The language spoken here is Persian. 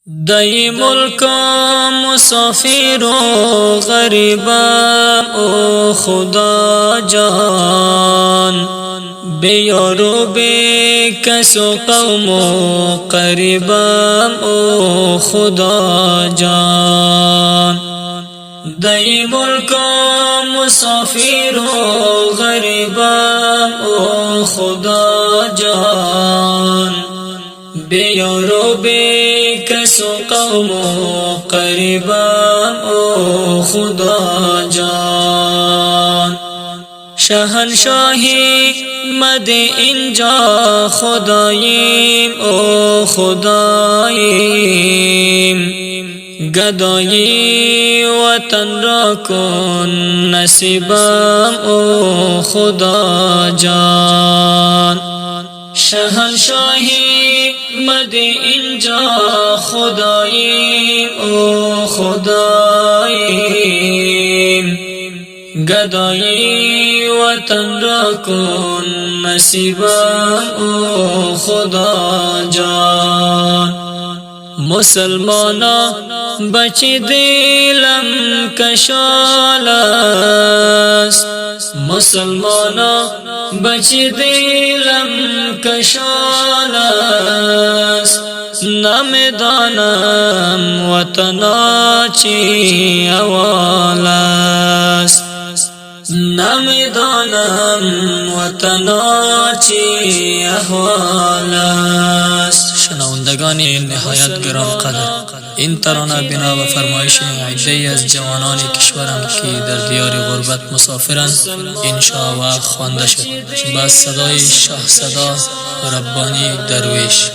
دای ملک مسافر و غریبم او خدا جان، بی یار و بی کس و قوم و قریبم او خدا جان. دای ملک مسافر و غریبم او خدا جان، بی یار و بی کس و قوم و قریبم او خدا جان. شهنشاهی مد اینجا خداییم او خداییم، گدایی وطن را کن نصیبم او خدا جان. شهنشاهی مد اینجا خداییم او خداییم، گدایی وطن را کن نصیبم او خدا جان. مسلمانا بچی دلم کشال است، مسلمانا بچی دلم کشال است، نمیدانم وطنا چی احوال است، نمیدانم وطنا چی احوال است. شنوندگان نهایت گران قدر، این ترانه بنا و فرمایش عده‌ای از جوانان کشورم که در دیار غربت مسافرند انشاءالله خوانده شد با صدای شاه صدا ربانی درویش.